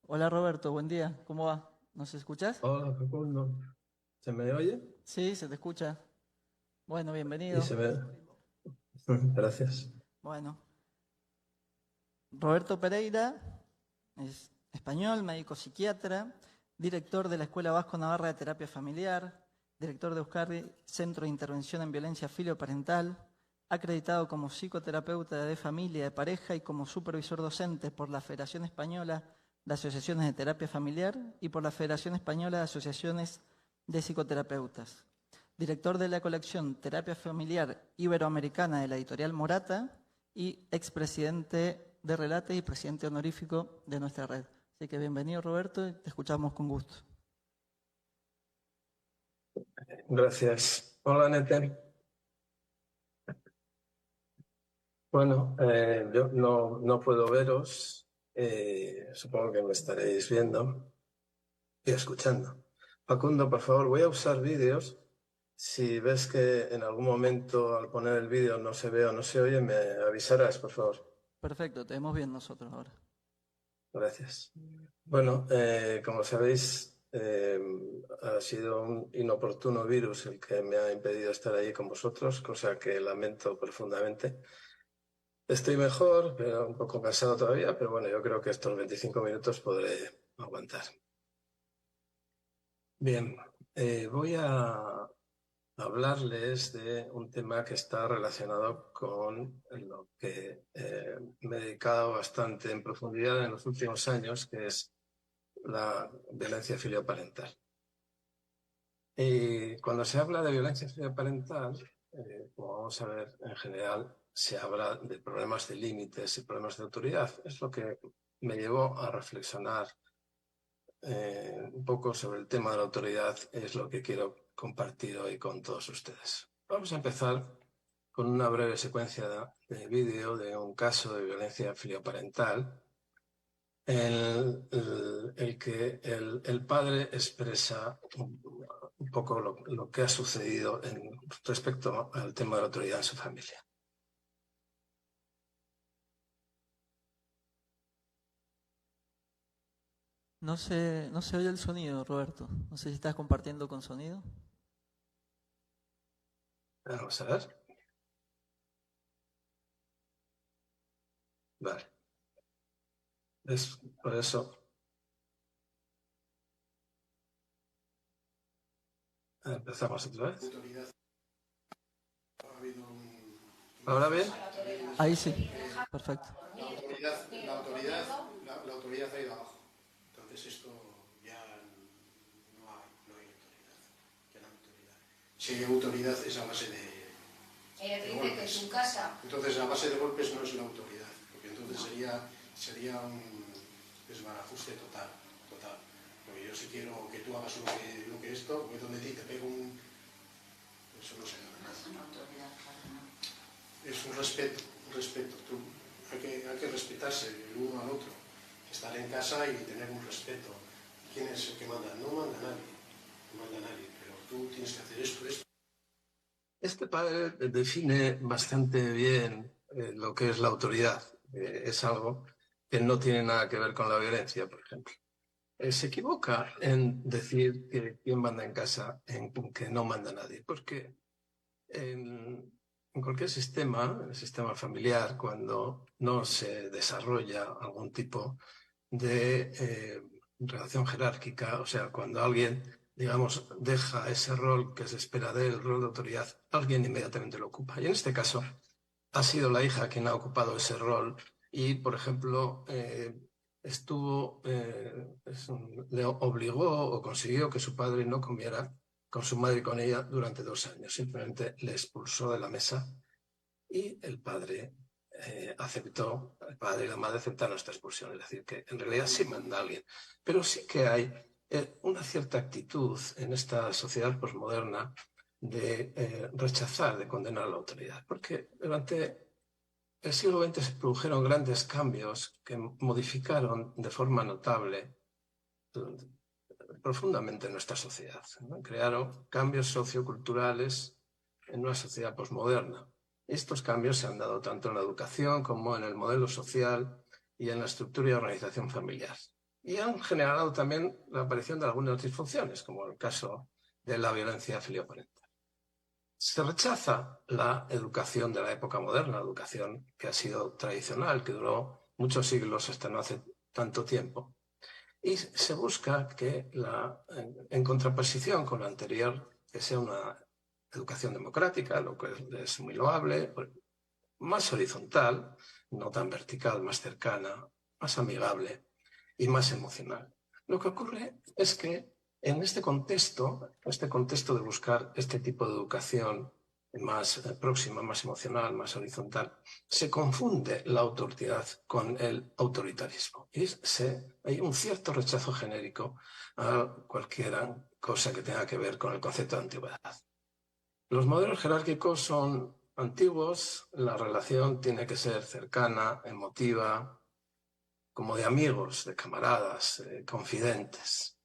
Hola Roberto, buen día, ¿cómo va? ¿Nos escuchas? Hola, Facundo. ¿Se me oye? Sí, se te escucha. Bueno, Y bienvenido. se ve. Gracias. Bueno, Roberto Pereira es español, médico psiquiatra, director de la Escuela Vasco Navarra de Terapia Familiar, director de Euskarri Centro de Intervención en Violencia Filioparental, acreditado como psicoterapeuta de familia, de pareja y como supervisor docente por la Federación Española de Asociaciones de Terapia Familiar y por la Federación Española de Asociaciones de Psicoterapeutas. Director de la colección Terapia Familiar Iberoamericana de la editorial Morata y expresidente de Relate y presidente honorífico de nuestra red. Así que bienvenido Roberto y te escuchamos con gusto. Gracias. Hola, Nete. Bueno, yo no puedo veros. Supongo que me estaréis viendo y escuchando. Facundo, por favor, voy a usar vídeos. Si ves que en algún momento al poner el vídeo no se ve o no se oye, me avisarás, por favor. Perfecto, te vemos bien nosotros ahora. Gracias. Bueno, como sabéis, ha sido un inoportuno virus el que me ha impedido estar ahí con vosotros, cosa que lamento profundamente. Estoy mejor, pero un poco cansado todavía, pero bueno, yo creo que estos 25 minutos podré aguantar. Bien, voy a hablarles de un tema que está relacionado con lo que me he dedicado bastante en profundidad en los últimos años, que es la violencia filioparental. Y cuando se habla de violencia filioparental, como vamos a ver, en general se habla de problemas de límites y problemas de autoridad. Es lo que me llevó a reflexionar un poco sobre el tema de la autoridad, es lo que quiero compartir hoy con todos ustedes. Vamos a empezar con una breve secuencia de vídeo de un caso de violencia filioparental el que el padre expresa un poco lo que ha sucedido respecto al tema de la autoridad en su familia. No se oye el sonido, Roberto. No sé si estás compartiendo con sonido. Vamos a ver. Vale. Es por eso. Empezamos otra vez. ¿Ahora bien? Ahí sí, perfecto. La autoridad ha ido abajo. Entonces esto ya no hay autoridad. Ya no hay autoridad. Si hay autoridad es a base Ella te de dice que golpes. su casa. Entonces a base de golpes no es la autoridad, porque entonces sería un desbarajuste total, total. Porque yo si quiero que tú hagas lo que esto, voy donde ti te pego un... Eso no se gana No es nada. una autoridad para nada. Es un respeto, un respeto. Hay que respetarse el uno al otro, estar en casa y tener un respeto. ¿Quién es el que manda? No manda nadie, no manda nadie, pero tú tienes que hacer esto, esto. Este padre define bastante bien lo que es la autoridad. Es algo que no tiene nada que ver con la violencia, por ejemplo. Se equivoca en decir que quien manda en casa, en que no manda nadie, porque en cualquier sistema, en el sistema familiar, cuando no se desarrolla algún tipo de relación jerárquica, o sea, cuando alguien, digamos, deja ese rol que se espera de él, el rol de autoridad, alguien inmediatamente lo ocupa. Y en este caso ha sido la hija quien ha ocupado ese rol y, por ejemplo, le obligó o consiguió que su padre no comiera con su madre y con ella durante 2 años. Simplemente le expulsó de la mesa y el padre aceptó, el padre y la madre aceptaron esta expulsión. Es decir, que en realidad sí manda a alguien. Pero sí que hay una cierta actitud en esta sociedad posmoderna de rechazar, de condenar la autoridad. Porque durante el siglo XX se produjeron grandes cambios que modificaron de forma notable profundamente nuestra sociedad, ¿no? Crearon cambios socioculturales en una sociedad posmoderna. Estos cambios se han dado tanto en la educación como en el modelo social y en la estructura y organización familiar. y han generado también la aparición de algunas disfunciones, como el caso de la violencia filioparental. Se rechaza la educación de la época moderna, la educación que ha sido tradicional, que duró muchos siglos hasta no hace tanto tiempo, y se busca que, en contraposición con la anterior, que sea una educación democrática, lo que es muy loable, más horizontal, no tan vertical, más cercana, más amigable y más emocional. Lo que ocurre es que en este contexto de buscar este tipo de educación más próxima, más emocional, más horizontal, se confunde la autoridad con el autoritarismo. Y hay un cierto rechazo genérico a cualquier cosa que tenga que ver con el concepto de antigüedad. Los modelos jerárquicos son antiguos, la relación tiene que ser cercana, emotiva, como de amigos, de camaradas, confidentes.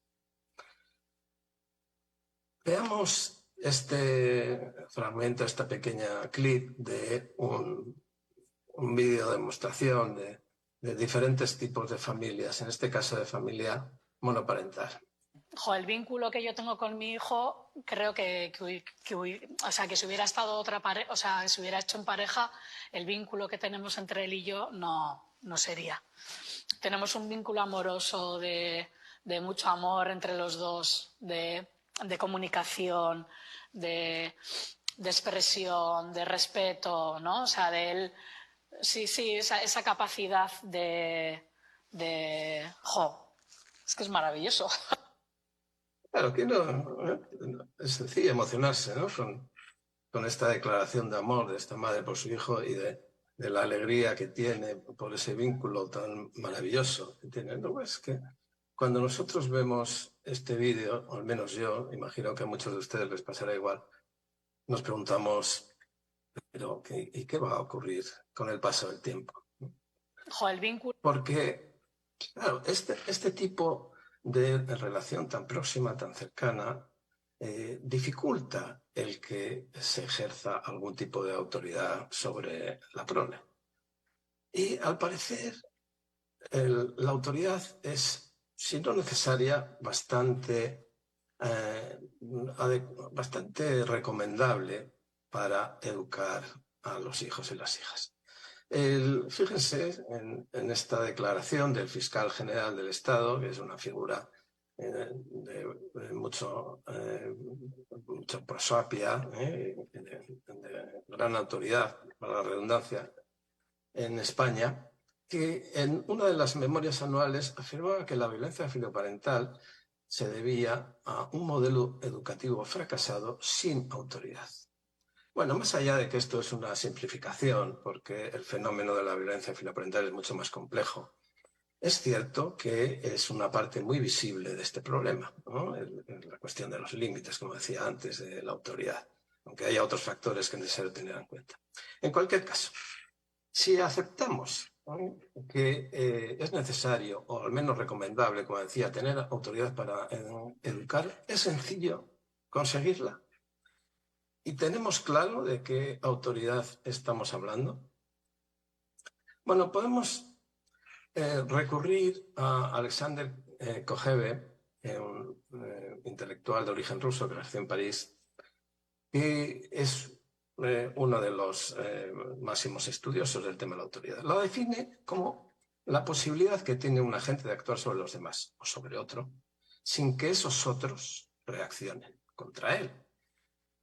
Veamos este fragmento, esta pequeña clip de un vídeo de demostración de diferentes tipos de familias, en este caso de familia monoparental. El vínculo que yo tengo con mi hijo, creo que si hubiera estado otra pareja, si hubiera hecho en pareja, el vínculo que tenemos entre él y yo no sería. Tenemos un vínculo amoroso de mucho amor entre los dos, de comunicación, de expresión, de respeto, ¿no? De él, sí, esa capacidad es que es maravilloso. Claro, que es sencillo emocionarse, ¿no? Con esta declaración de amor de esta madre por su hijo y de la alegría que tiene por ese vínculo tan maravilloso que tiene. ¿No? Es que cuando nosotros vemos este vídeo, o al menos yo, imagino que a muchos de ustedes les pasará igual, nos preguntamos, ¿pero qué va a ocurrir con el paso del tiempo? El vínculo. Porque, claro, este tipo de relación tan próxima, tan cercana, dificulta el que se ejerza algún tipo de autoridad sobre la prole. Y al parecer, la autoridad es, si no necesaria, bastante recomendable para educar a los hijos y las hijas. Fíjense en esta declaración del fiscal general del Estado, que es una figura de mucho prosapia, de gran autoridad, para la redundancia, en España, que en una de las memorias anuales afirmaba que la violencia filioparental se debía a un modelo educativo fracasado sin autoridad. Bueno, más allá de que esto es una simplificación, porque el fenómeno de la violencia filioparental es mucho más complejo, es cierto que es una parte muy visible de este problema, ¿no? La cuestión de los límites, como decía antes, de la autoridad, aunque haya otros factores que es necesario tener en cuenta. En cualquier caso, si aceptamos, ¿no?, que es necesario, o al menos recomendable, como decía, tener autoridad para educar, es sencillo conseguirla. ¿Y tenemos claro de qué autoridad estamos hablando? Bueno, podemos recurrir a Alexander Kojève, un intelectual de origen ruso que nació en París, que es uno de los máximos estudiosos del tema de la autoridad. Lo define como la posibilidad que tiene un agente de actuar sobre los demás o sobre otro, sin que esos otros reaccionen contra él,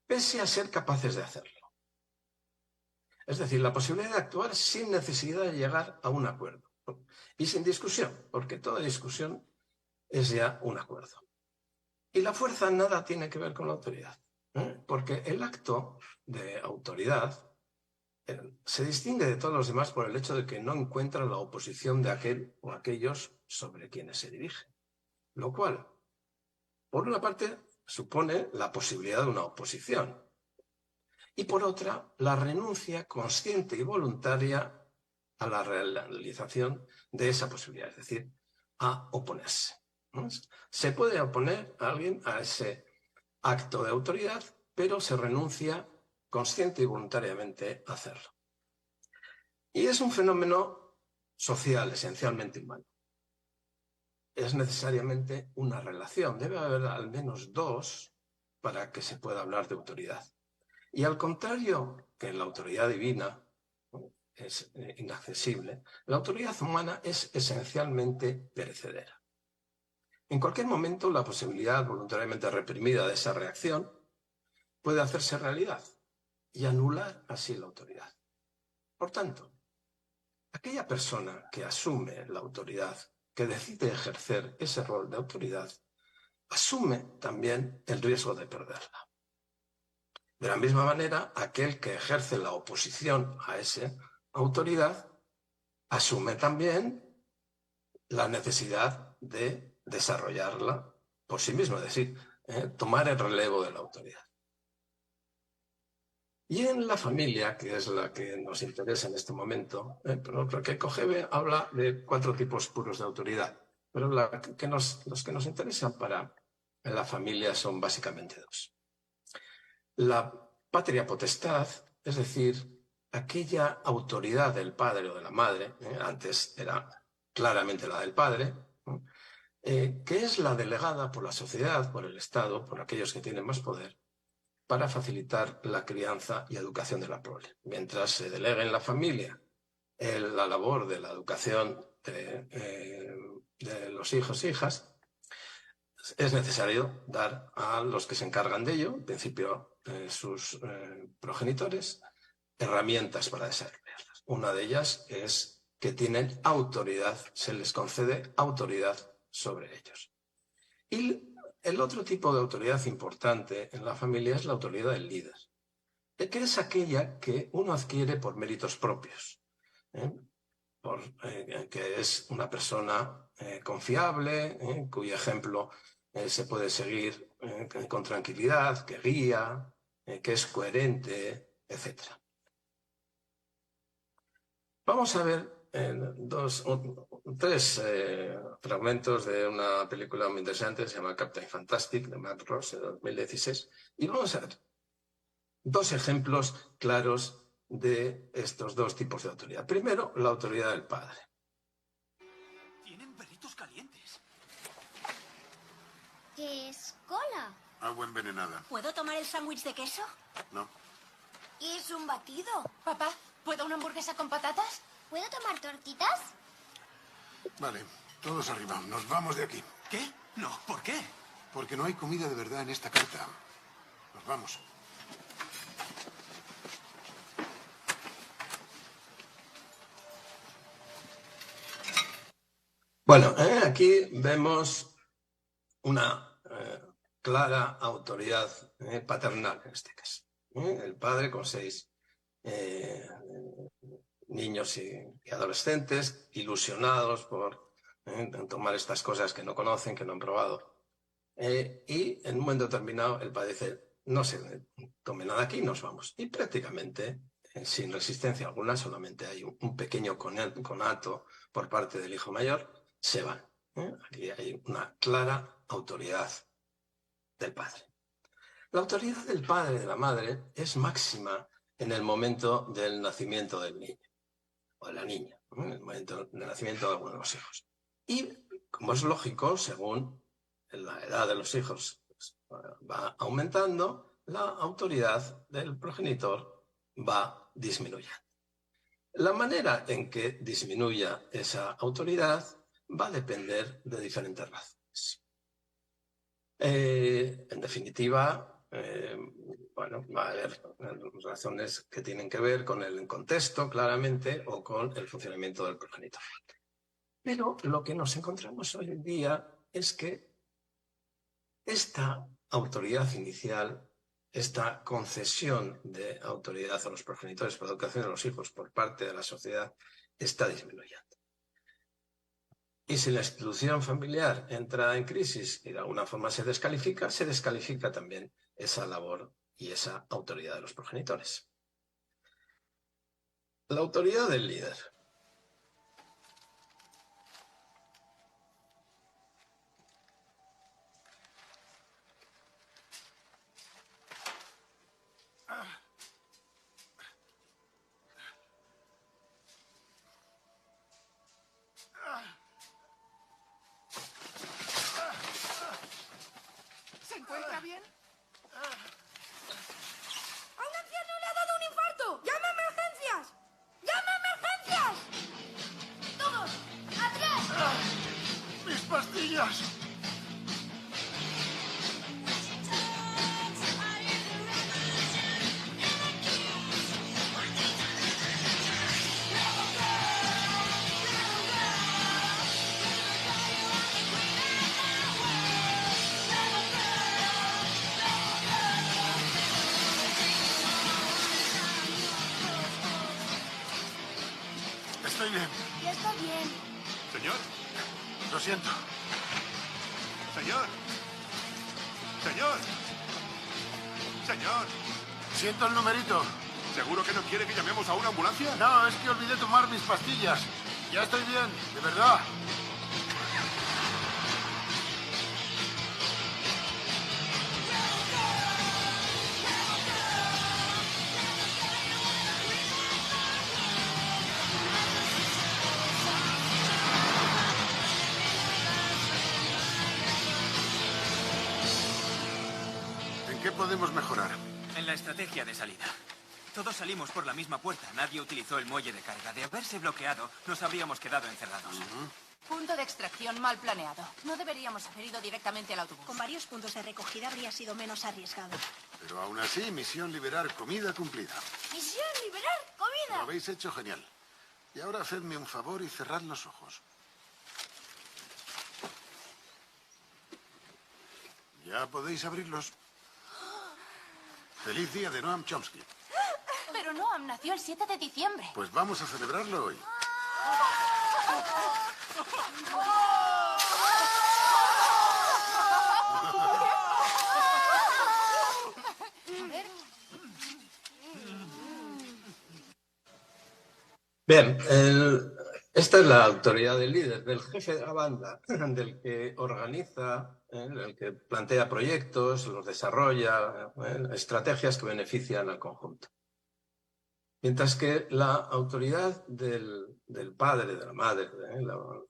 pese a ser capaces de hacerlo. Es decir, la posibilidad de actuar sin necesidad de llegar a un acuerdo. Y sin discusión, porque toda discusión es ya un acuerdo. Y la fuerza nada tiene que ver con la autoridad, porque el acto de autoridad se distingue de todos los demás por el hecho de que no encuentra la oposición de aquel o aquellos sobre quienes se dirige. Lo cual, por una parte, supone la posibilidad de una oposición y por otra, la renuncia consciente y voluntaria a la realización de esa posibilidad, es decir, a oponerse. Se puede oponer a alguien a ese acto de autoridad, pero se renuncia consciente y voluntariamente a hacerlo. Y es un fenómeno social, esencialmente humano. es necesariamente una relación. Debe haber al menos dos para que se pueda hablar de autoridad. Y al contrario que la autoridad divina es inaccesible, la autoridad humana es esencialmente perecedera. En cualquier momento, la posibilidad voluntariamente reprimida de esa reacción puede hacerse realidad y anular así la autoridad. Por tanto, aquella persona que asume la autoridad, que decide ejercer ese rol de autoridad, asume también el riesgo de perderla. De la misma manera, aquel que ejerce la oposición a esa autoridad asume también la necesidad de desarrollarla por sí mismo, es decir, tomar el relevo de la autoridad. Y en la familia, que es la que nos interesa en este momento, porque Kojève habla de 4 tipos puros de autoridad, pero los que nos interesan para la familia son básicamente 2. La patria potestad, es decir, aquella autoridad del padre o de la madre, antes era claramente la del padre, que es la delegada por la sociedad, por el Estado, por aquellos que tienen más poder, para facilitar la crianza y educación de la prole. Mientras se delega en la familia la labor de la educación de los hijos e hijas, es necesario dar a los que se encargan de ello, en principio sus progenitores, herramientas para desarrollarlas. Una de ellas es que tienen autoridad, se les concede autoridad sobre ellos. Y el otro tipo de autoridad importante en la familia es la autoridad del líder, que es aquella que uno adquiere por méritos propios, que es una persona confiable, cuyo ejemplo se puede seguir con tranquilidad, que guía, que es coherente, etc. Vamos a ver 3 fragmentos de una película muy interesante, se llama Captain Fantastic, de Matt Ross, de 2016, y vamos a ver 2 ejemplos claros de estos 2 tipos de autoridad. Primero, la autoridad del padre. Tienen peritos calientes. ¿Qué es cola? Agua envenenada. ¿Puedo tomar el sándwich de queso? No. ¿Y es un batido? Papá, ¿puedo una hamburguesa con patatas? ¿Puedo tomar tortitas? Vale, todos arriba. Nos vamos de aquí. ¿Qué? No, ¿por qué? Porque no hay comida de verdad en esta carta. Nos vamos. Bueno, aquí vemos una clara autoridad paternal en este caso. El padre con 6 niños y adolescentes ilusionados por tomar estas cosas que no conocen, que no han probado. Y en un momento determinado el padre dice, no se tome nada aquí, nos vamos. Y prácticamente, sin resistencia alguna, solamente hay un pequeño conato por parte del hijo mayor, se van. Aquí hay una clara autoridad del padre. La autoridad del padre y de la madre es máxima en el momento del nacimiento del niño o de la niña, en el momento del nacimiento de alguno de los hijos. Y, como es lógico, según la edad de los hijos va aumentando, la autoridad del progenitor va disminuyendo. La manera en que disminuya esa autoridad va a depender de diferentes razones. En definitiva, va a haber razones que tienen que ver con el contexto, claramente, o con el funcionamiento del progenitor. Pero lo que nos encontramos hoy en día es que esta autoridad inicial, esta concesión de autoridad a los progenitores por la educación de los hijos por parte de la sociedad, está disminuyendo. Y si la institución familiar entra en crisis y de alguna forma se descalifica también esa labor y esa autoridad de los progenitores. La autoridad del líder. pastillas! Estoy bien. Ya está bien. Señor, Lo siento. señor. Señor. Señor. Siento el numerito. ¿Seguro que no quiere que llamemos a una ambulancia? No, es que olvidé tomar mis pastillas. Ya estoy bien, de verdad. ¿En qué podemos mejorar? En la estrategia de salida. Todos salimos por la misma puerta. Nadie utilizó el muelle de carga. De haberse bloqueado, nos habríamos quedado encerrados. Punto de extracción mal planeado. No deberíamos haber ido directamente al autobús. Con varios puntos de recogida habría sido menos arriesgado. Pero aún así, misión liberar comida cumplida. ¡Misión liberar Lo comida! habéis hecho genial. Y ahora hacedme un favor y cerrad los ojos. Ya podéis abrirlos. Feliz día de Noam Chomsky. Pero Noam nació el 7 de diciembre. Pues vamos a celebrarlo hoy. Bien, esta es la autoridad del líder, del jefe de la banda, del que organiza, del que plantea proyectos, los desarrolla, estrategias que benefician al conjunto. Mientras que la autoridad del padre, de la madre,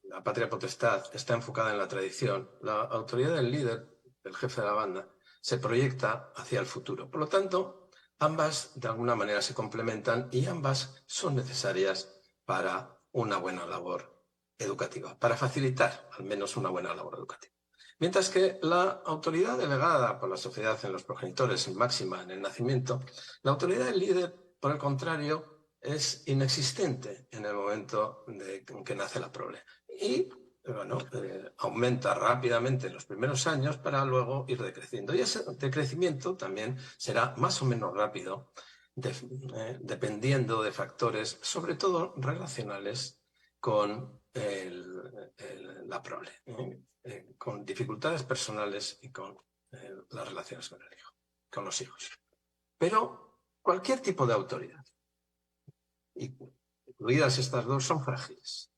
la patria potestad, está enfocada en la tradición, la autoridad del líder, del jefe de la banda, se proyecta hacia el futuro. Por lo tanto, ambas de alguna manera se complementan y ambas son necesarias para una buena labor educativa, para facilitar al menos una buena labor educativa. Mientras que la autoridad delegada por la sociedad en los progenitores es máxima en el nacimiento, la autoridad del líder, por el contrario, es inexistente en el momento en que nace la prole. Y bueno, aumenta rápidamente en los primeros años para luego ir decreciendo. Y ese decrecimiento también será más o menos rápido, dependiendo de factores, sobre todo relacionales con la prole, con dificultades personales y con las relaciones con el hijo, con los hijos. Pero cualquier tipo de autoridad, incluidas estas dos, son frágiles.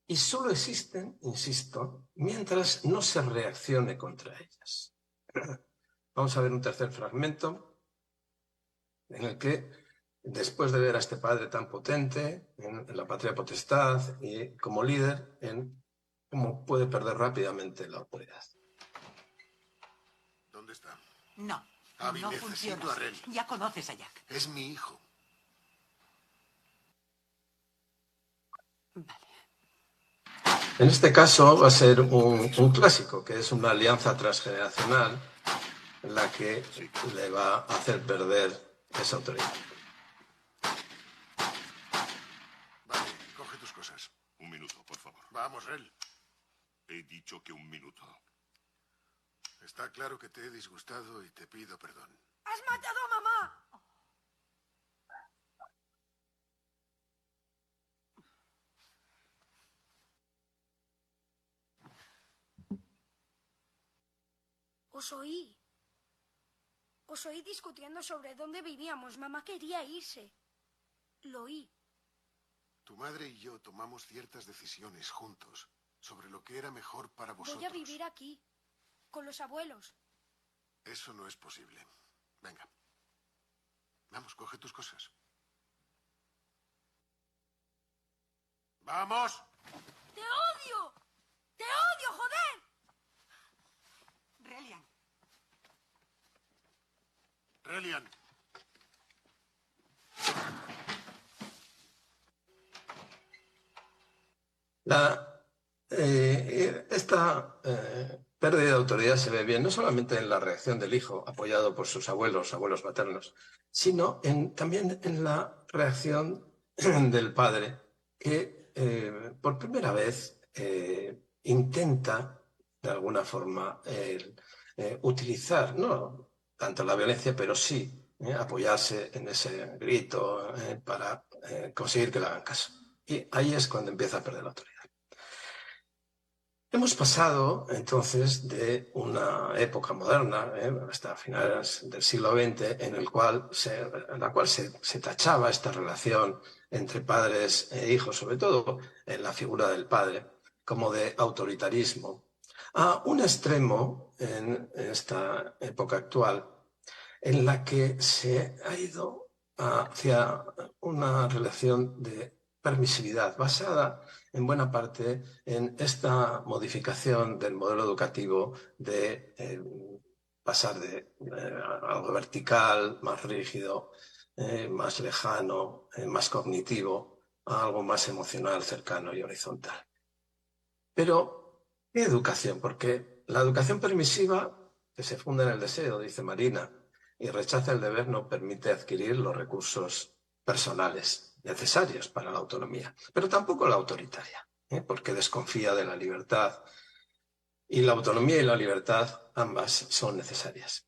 Y solo existen, insisto, mientras no se reaccione contra ellas. Vamos a ver un tercer fragmento en el que, después de ver a este padre tan potente en la patria potestad y como líder, en cómo puede perder rápidamente la autoridad. ¿Dónde está? No, Abby, no necesito funciona. a Ren. Ya conoces a Jack. Es mi hijo. Vale. En este caso va a ser un clásico, que es una alianza transgeneracional en la que le va a hacer perder esa autoridad. Vale, coge tus cosas. Un minuto, por favor. Vamos, Rel. He dicho que un minuto. Está claro que te he disgustado y te pido perdón. ¡Has matado a mamá! Os oí. Os oí discutiendo sobre dónde vivíamos. Mamá quería irse. Lo oí. Tu madre y yo tomamos ciertas decisiones juntos sobre lo que era mejor para vosotros. Voy a vivir aquí, con los abuelos. Eso no es posible. Venga. Vamos, coge tus cosas. ¡Vamos! ¡Te odio! ¡Te odio, joder! Relian. Relian. Esta esta pérdida de autoridad se ve bien no solamente en la reacción del hijo, apoyado por sus abuelos maternos, sino también en la reacción del padre, que por primera vez intenta, de alguna forma, utilizar, no tanto la violencia, pero sí apoyarse en ese grito para conseguir que le hagan caso. Y ahí es cuando empieza a perder la autoridad. Hemos pasado, entonces, de una época moderna, hasta finales del siglo XX, en la cual se tachaba esta relación entre padres e hijos, sobre todo en la figura del padre, como de autoritarismo, a un extremo en esta época actual, en la que se ha ido hacia una relación de permisividad basada en buena parte en esta modificación del modelo educativo de pasar de algo vertical, más rígido, más lejano, más cognitivo, a algo más emocional, cercano y horizontal. Pero, ¿qué educación? Porque la educación permisiva, que se funda en el deseo, dice Marina, y rechaza el deber, no permite adquirir los recursos personales necesarios para la autonomía, pero tampoco la autoritaria, porque desconfía de la libertad. Y la autonomía y la libertad, ambas son necesarias.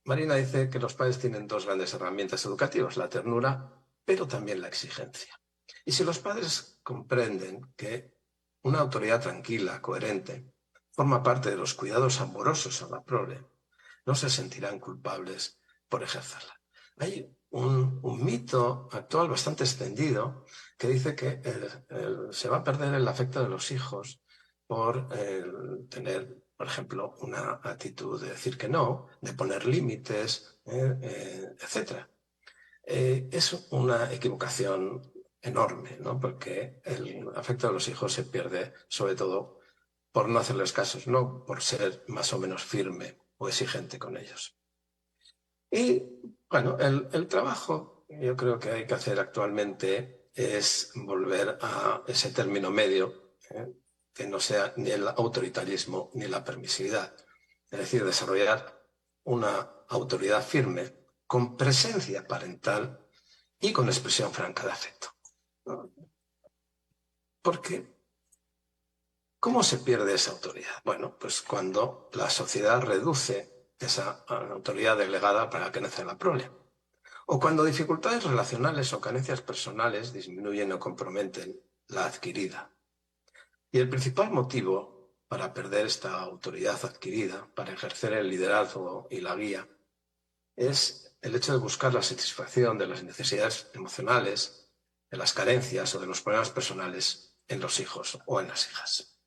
Marina dice que los padres tienen dos grandes herramientas educativas, la ternura, pero también la exigencia. Y si los padres comprenden que una autoridad tranquila, coherente, forma parte de los cuidados amorosos a la prole, no se sentirán culpables por ejercerla. Hay un mito actual bastante extendido que dice que se va a perder el afecto de los hijos por tener, por ejemplo, una actitud de decir que no, de poner límites, etc. Es una equivocación enorme, ¿no? Porque el afecto de los hijos se pierde sobre todo por no hacerles casos, no por ser más o menos firme o exigente con ellos. Y bueno, el trabajo yo creo que hay que hacer actualmente es volver a ese término medio, que no sea ni el autoritarismo ni la permisividad. Es decir, desarrollar una autoridad firme con presencia parental y con expresión franca de afecto. Porque ¿cómo se pierde esa autoridad? Bueno, pues cuando la sociedad reduce esa autoridad delegada para la carencia de la prole. O cuando dificultades relacionales o carencias personales disminuyen o comprometen la adquirida. Y el principal motivo para perder esta autoridad adquirida, para ejercer el liderazgo y la guía, es el hecho de buscar la satisfacción de las necesidades emocionales, de las carencias o de los problemas personales en los hijos o en las hijas.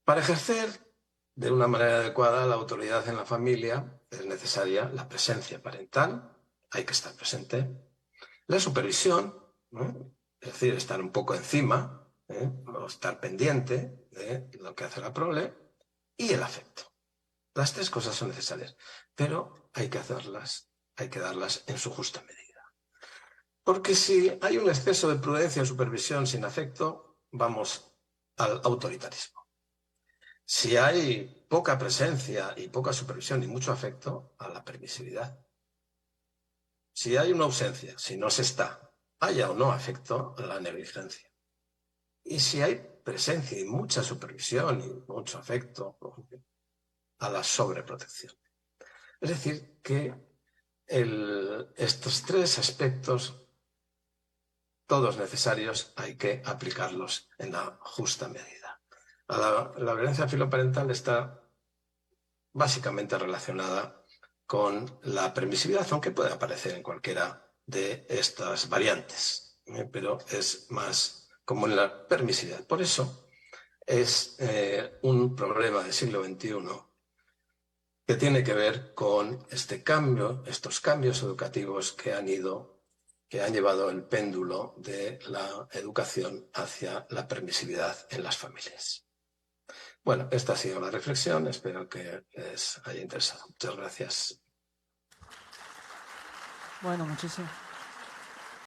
Para ejercer de una manera adecuada la autoridad en la familia es necesaria la presencia parental, hay que estar presente, la supervisión, es decir, estar un poco encima, o estar pendiente de lo que hace la prole, y el afecto. Las tres cosas son necesarias, pero hay que darlas en su justa medida. Porque si hay un exceso de prudencia o supervisión sin afecto, vamos al autoritarismo. Si hay poca presencia y poca supervisión y mucho afecto, a la permisividad. Si hay una ausencia, si no se está, haya o no afecto, a la negligencia. Y si hay presencia y mucha supervisión y mucho afecto, a la sobreprotección. Es decir, que estos tres aspectos, todos necesarios, hay que aplicarlos en la justa medida. La violencia filoparental está básicamente relacionada con la permisividad, aunque puede aparecer en cualquiera de estas variantes, pero es más común la permisividad. Por eso es un problema del siglo XXI que tiene que ver con estos cambios educativos que han llevado el péndulo de la educación hacia la permisividad en las familias. Bueno, esta ha sido la reflexión, espero que les haya interesado. Muchas gracias. Bueno, muchísimas